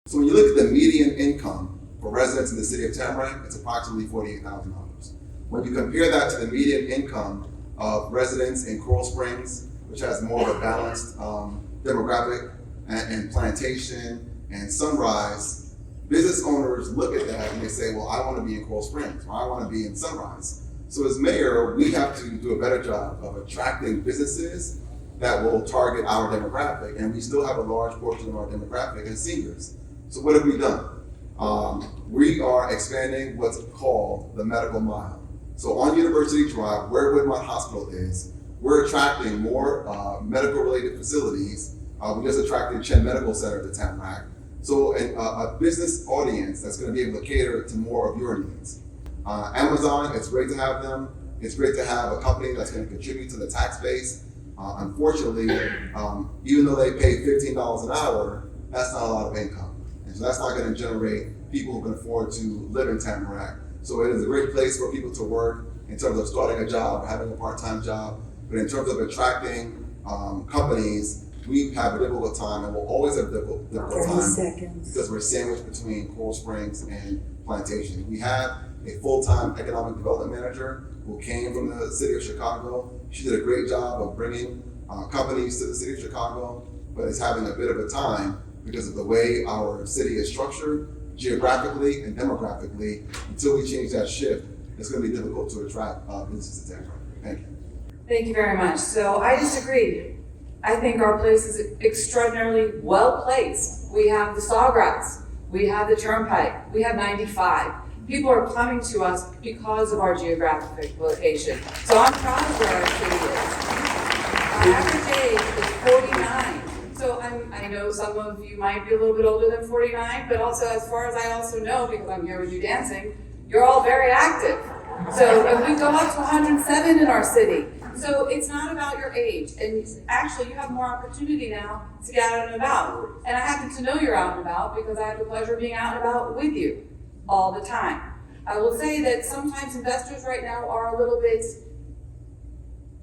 So when you look at the median income for residents in the city of Tamarac, it's approximately $48,000. When you compare that to the median income of residents in Coral Springs, which has more of a balanced demographic, and Plantation and Sunrise, business owners look at that and they say, well, I want to be in Coral Springs, or I want to be in Sunrise. So as mayor, we have to do a better job of attracting businesses that will target our demographic, and we still have a large portion of our demographic as seniors. So what have we done? We are expanding what's called the medical mile. So on University Drive, where Woodmont Hospital is, we're attracting more medical related facilities. We just attracted Chen Medical Center to Tamarac. So a business audience that's going to be able to cater to more of your needs. Amazon, it's great to have them. It's great to have a company that's going to contribute to the tax base. Unfortunately, even though they pay $15 an hour, that's not a lot of income. And so that's not going to generate people who can afford to live in Tamarac. So it is a great place for people to work in terms of starting a job or having a part-time job. But in terms of attracting companies, we have a difficult time, and we'll always have a difficult time because we're sandwiched between Coral Springs and Plantation. We have a full-time economic development manager who came from the city of Chicago. She did a great job of bringing companies to the city of Chicago, but is having a bit of a time because of the way our city is structured geographically and demographically. Until we change that shift, it's going to be difficult to attract businesses to Tamarac. Thank you. Thank you very much. So I disagree. I think our place is extraordinarily well placed. We have the Sawgrass, we have the Turnpike, we have 95. People are coming to us because of our geographic location. So I'm proud of where our city is. Our average age is 49. So I know some of you might be a little bit older than 49, but also as far as I also know, because I'm here with you dancing, you're all very active. So and we go up to 107 in our city. So it's not about your age, and actually you have more opportunity now to get out and about. And I happen to know you're out and about because I have the pleasure of being out and about with you all the time. I will say that sometimes investors right now are a little bit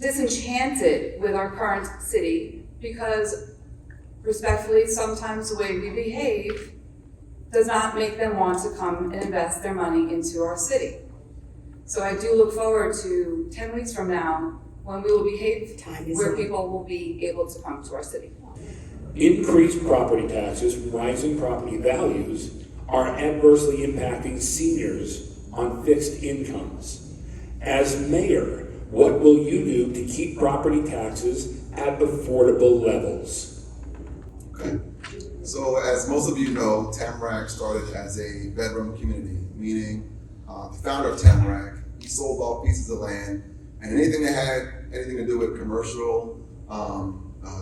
disenchanted with our current city because, respectfully, sometimes the way we behave does not make them want to come and invest their money into our city. So I do look forward to 10 weeks from now when we will behave where people will be able to come to our city. Increased property taxes, rising property values are adversely impacting seniors on fixed incomes. As mayor, what will you do to keep property taxes at affordable levels? Okay. So as most of you know, Tamarac started as a bedroom community, meaning the founder of Tamarac, he sold off pieces of land, and anything that had anything to do with commercial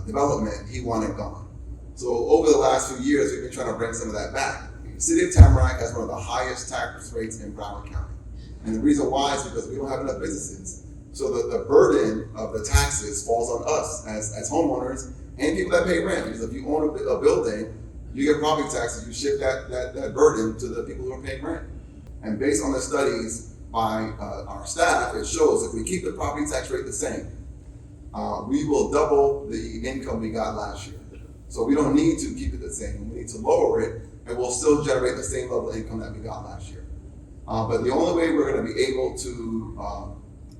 development, he wanted gone. So over the last few years, we've been trying to bring some of that back. The city of Tamarac has one of the highest tax rates in Broward County. And the reason why is because we don't have enough businesses. So the burden of the taxes falls on us as homeowners and people that pay rent. Because if you own a building, you get property taxes, you shift that burden to the people who are paying rent. And based on the studies by our staff, it shows if we keep the property tax rate the same, we will double the income we got last year. So we don't need to keep it the same. We need to lower it, and we'll still generate the same level of income that we got last year. But the only way we're going to be able to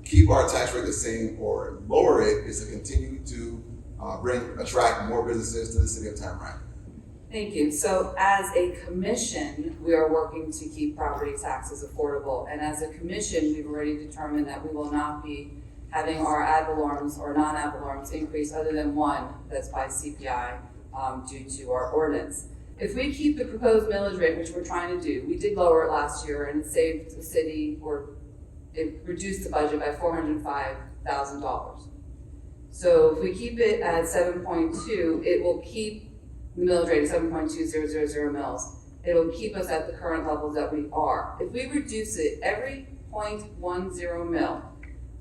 keep our tax rate the same or lower it is to continue to attract more businesses to the city of Tamarac. Thank you. So as a commission, we are working to keep property taxes affordable. And as a commission, we've already determined that we will not be having our ad valorem or non-ad valorem increase other than one that's by CPI due to our ordinance. If we keep the proposed millage rate, which we're trying to do, we did lower it last year and it saved the city, or it reduced the budget by $405,000. So if we keep it at 7.2, it will keep the millage rate at 7.2000 mils. It'll keep us at the current levels that we are. If we reduce it, every 0.10 mil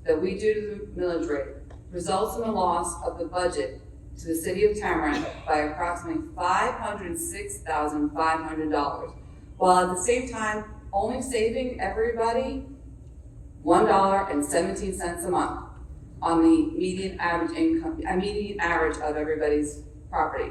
that we do to the millage rate results in a loss of the budget to the city of Tamarac by approximately $506,500, while at the same time only saving everybody $1.17 a month on the median average income, median average of everybody's property.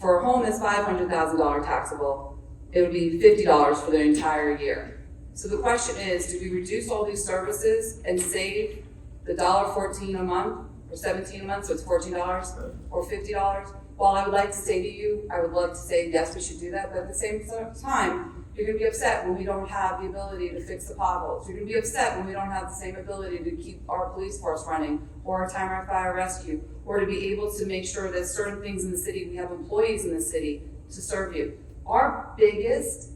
For a home that's $500,000 taxable, it would be $50 for the entire year. So the question is, do we reduce all these services and save the $1.14 a month or $17 a month, so it's $14 or $50? While I would like to say to you, I would love to say, yes, we should do that, but at the same time, you're gonna be upset when we don't have the ability to fix the potholes. You're gonna be upset when we don't have the same ability to keep our police force running, or our Tamarac Fire Rescue, or to be able to make sure that certain things in the city, we have employees in the city to serve you. Our biggest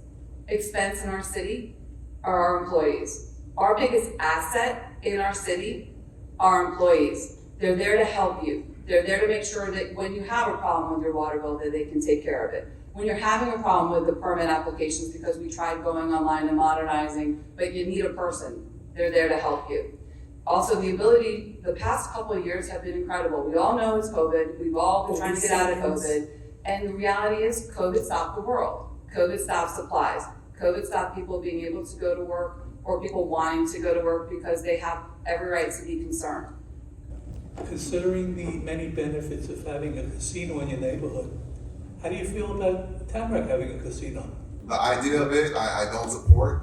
expense in our city are our employees. Our biggest asset in our city are our employees. They're there to help you. They're there to make sure that when you have a problem with your water bill, that they can take care of it. When you're having a problem with the permit applications because we tried going online and modernizing, but you need a person, they're there to help you. Also, the ability, the past couple of years have been incredible. We all know it's COVID. We've all been trying to get out of COVID. And the reality is COVID stopped the world. COVID stopped supplies. COVID stopped people being able to go to work or people wanting to go to work because they have every right to be concerned. Considering the many benefits of having a casino in your neighborhood, how do you feel about Tamarac having a casino? The idea of it, I don't support,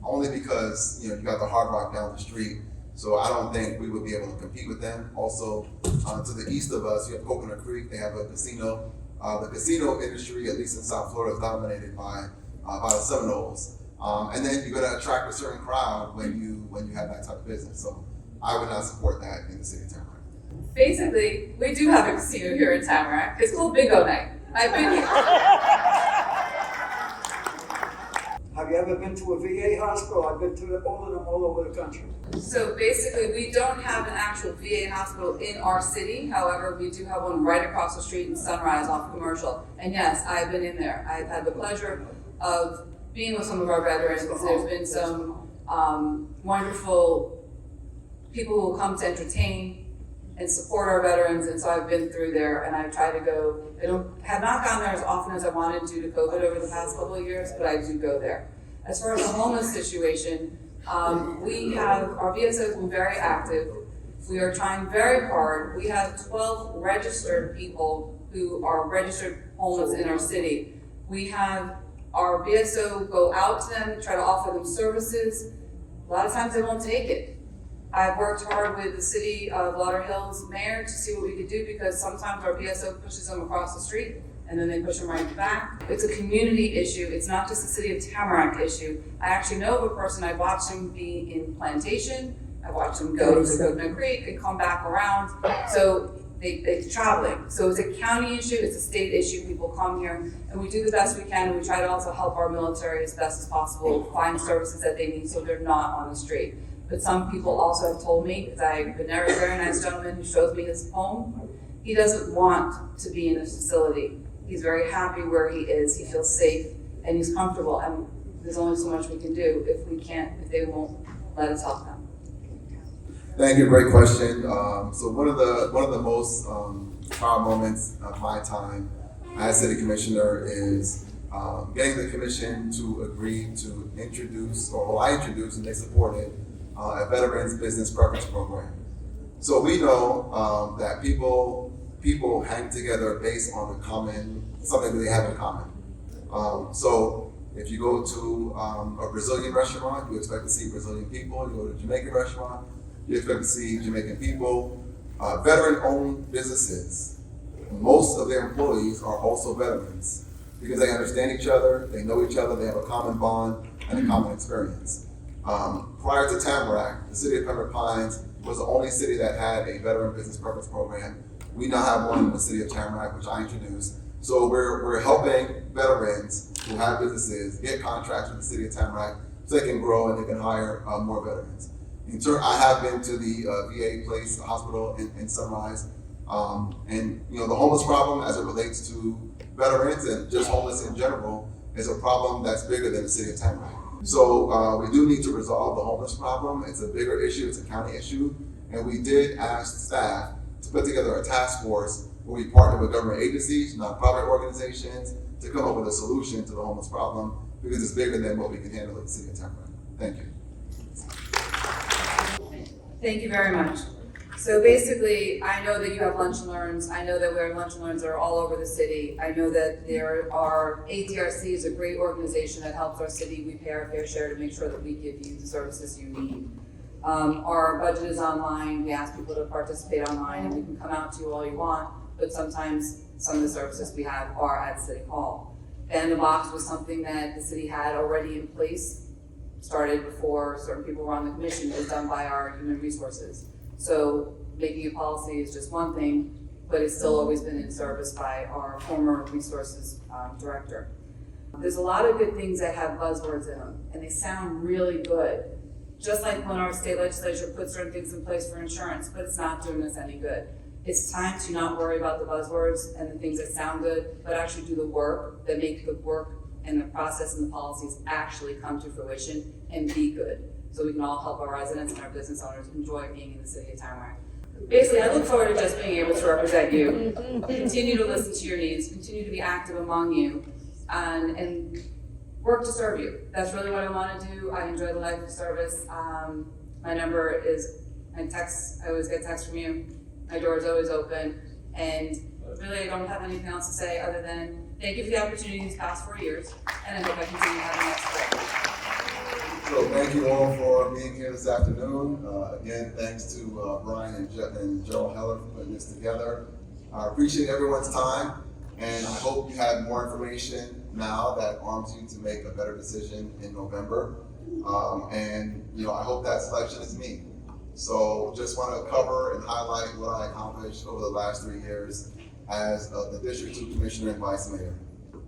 only because, you got the Hard Rock down the street, so I don't think we would be able to compete with them. Also, to the east of us, you have Coconut Creek, they have a casino. The casino industry, at least in South Florida, is dominated by the Seminoles. And then you're gonna attract a certain crowd when you have that type of business. So I would not support that in the city of Tamarac. Basically, we do have a casino here in Tamarac. It's called Bingo Night. I've been here. Have you ever been to a VA hospital? I've been to all of them all over the country. So basically, we don't have an actual VA hospital in our city. However, we do have one right across the street in Sunrise off Commercial. And yes, I've been in there. I've had the pleasure of being with some of our veterans. There's been some wonderful people who will come to entertain and support our veterans, and so I've been through there, and I try to go. I have not gone there as often as I wanted due to COVID over the past couple of years, but I do go there. As far as the homeless situation, we have, our VSO has been very active. We are trying very hard. We have 12 registered people who are registered homeless in our city. We have our VSO go out to them, try to offer them services. A lot of times they won't take it. I've worked hard with the city of Lauderhill's mayor to see what we could do because sometimes our BSO pushes them across the street and then they push them right back. It's a community issue. It's not just a city of Tamarac issue. I actually know of a person, I watched him be in Plantation, I watched him go to Coconut Creek and come back around. So it's traveling. So it's a county issue, it's a state issue. People come here and we do the best we can, and we try to also help our military as best as possible find services that they need so they're not on the street. But some people also have told me, because I have a very nice gentleman who shows me his home, he doesn't want to be in this facility. He's very happy where he is, he feels safe, and he's comfortable, and there's only so much we can do if they won't let us help them. Thank you, great question. So one of the most proud moments of my time as city commissioner is getting the commission to agree to introduce, or I introduced and they supported, a Veterans Business Preference Program. So we know that people hang together based on something that they have in common. So if you go to a Brazilian restaurant, you expect to see Brazilian people. You go to a Jamaican restaurant, you expect to see Jamaican people. Veteran-owned businesses, most of their employees are also veterans because they understand each other, they know each other, they have a common bond and a common experience. Prior to Tamarac, the city of Pembroke Pines was the only city that had a Veteran Business Preference Program. We now have one in the city of Tamarac, which I introduced. So we're helping veterans who have businesses get contracts with the city of Tamarac so they can grow and they can hire more veterans. I have been to the VA place, the hospital in Sunrise, and the homeless problem as it relates to veterans and just homeless in general is a problem that's bigger than the city of Tamarac. So we do need to resolve the homeless problem. It's a bigger issue, it's a county issue, and we did ask staff to put together a task force where we partner with government agencies, nonprofit organizations, to come up with a solution to the homeless problem because it's bigger than what we can handle at the city of Tamarac. Thank you. Thank you very much. So basically, I know that you have lunch and learns. I know that we have lunch and learns that are all over the city. I know that there are, ADRC is a great organization that helps our city. We pay our fair share to make sure that we give you the services you need. Our budget is online. We ask people to participate online, and we can come out to you all you want, but sometimes some of the services we have are at City Hall. Ban the Box was something that the city had already in place, started before certain people were on the commission. It was done by our human resources. So making a policy is just one thing, but it's still always been in service by our former resources director. There's a lot of good things that have buzzwords in them, and they sound really good. Just like when our state legislature puts certain things in place for insurance, but it's not doing us any good. It's time to not worry about the buzzwords and the things that sound good, but actually do the work that make the work and the process and the policies actually come to fruition and be good, so we can all help our residents and our business owners enjoy being in the city of Tamarac. Basically, I look forward to just being able to represent you, continue to listen to your needs, continue to be active among you, and work to serve you. That's really what I want to do. I enjoy the life of service. My number is, I always get texts from you. My door is always open, and really I don't have anything else to say other than thank you for the opportunity these past 4 years, and I hope I continue having that support. So thank you all for being here this afternoon. Again, thanks to Brian and Joe Heller for putting this together. I appreciate everyone's time, and I hope you have more information now that arms you to make a better decision in November. And I hope that selection is me. So just want to cover and highlight what I accomplished over the last 3 years as the District 2 Commissioner and Vice Mayor.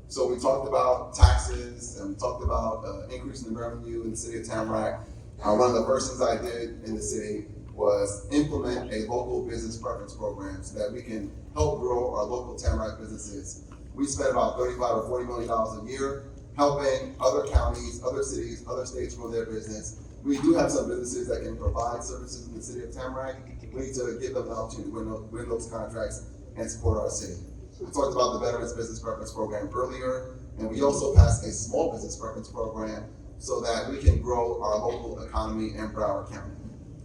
So we talked about taxes, and we talked about increasing the revenue in the city of Tamarac. One of the first things I did in the city was implement a local business preference program so that we can help grow our local Tamarac businesses. We spend about $35 or $40 million a year helping other counties, other cities, other states grow their business. We do have some businesses that can provide services in the city of Tamarac. We need to give them the opportunity to win those contracts and support our city. I talked about the Veterans Business Preference Program earlier, and we also passed a small business preference program so that we can grow our local economy in Broward County.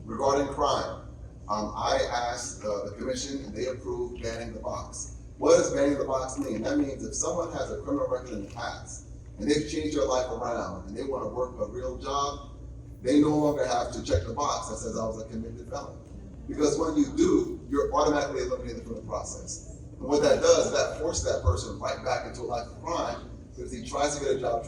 Regarding crime, I asked the commission, and they approved banning the box. What does banning the box mean? That means if someone has a criminal record in the past, and they've changed their life around, and they want to work a real job, they no longer have to check the box that says I was a convicted felon. Because when you do, you're automatically eliminated from the process. And what that does is that forces that person right back into a life of crime, because he tries to get a job,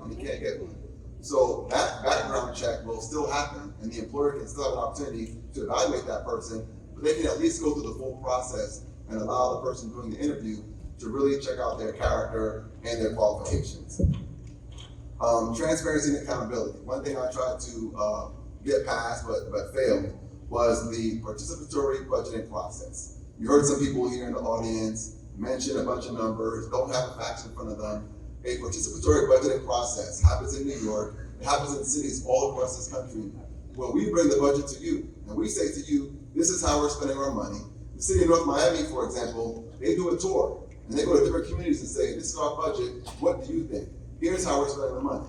and he can't get one. So that background check will still happen, and the employer can still have an opportunity to evaluate that person, but they can at least go through the full process and allow the person doing the interview to really check out their character and their qualifications. Transparency and accountability. One thing I tried to get past but failed was the participatory budgeting process. You heard some people here in the audience mention a bunch of numbers, don't have the facts in front of them. A participatory budgeting process happens in New York, it happens in cities all across this country, where we bring the budget to you, and we say to you, this is how we're spending our money. The city of North Miami, for example, they do a tour, and they go to different communities and say, this is our budget, what do you think? Here's how we're spending the money.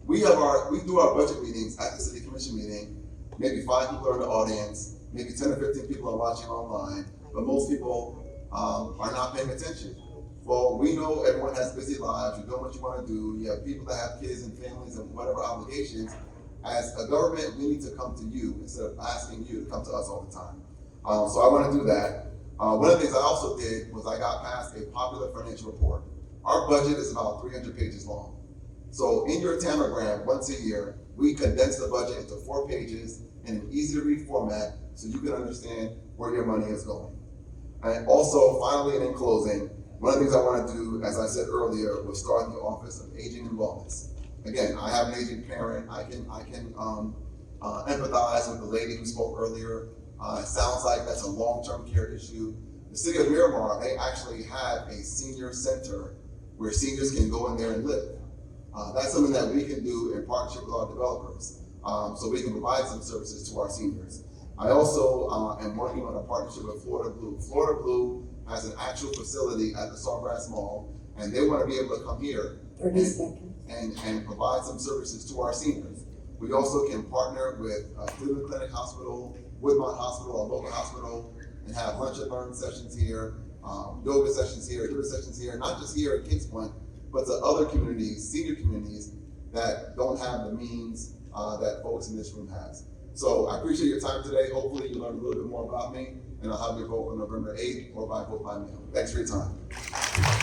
We do our budget meetings at the city commission meeting. Maybe 5 people are in the audience, maybe 10 or 15 people are watching online, but most people are not paying attention. Well, we know everyone has busy lives, you're doing what you want to do, you have people that have kids and families and whatever obligations. As a government, we need to come to you instead of asking you to come to us all the time. So I want to do that. One of the things I also did was I got past a popular financial report. Our budget is about 300 pages long. So in your Tamagram, once a year, we condense the budget into 4 pages in an easy to read format so you can understand where your money is going. And also, finally and in closing, one of the things I want to do, as I said earlier, was start the Office of Aging and Wellness. Again, I have an aging parent. I can empathize with the lady who spoke earlier. It sounds like that's a long-term care issue. The city of Miramar, they actually have a senior center where seniors can go in there and live. That's something that we can do in partnership with our developers, so we can provide some services to our seniors. I also am working on a partnership with Florida Blue. Florida Blue has an actual facility at the Sawgrass Mall, and they want to be able to come here and provide some services to our seniors. We also can partner with Cleveland Clinic Hospital, Woodmont Hospital, our local hospital, and have lunch and learn sessions here, yoga sessions here, yoga sessions here, not just here at Kings Point, but to other communities, senior communities that don't have the means that folks in this room has. So I appreciate your time today. Hopefully you learned a little bit more about me, and I'll have your vote on November 8th or by vote by mail. Thanks for your time.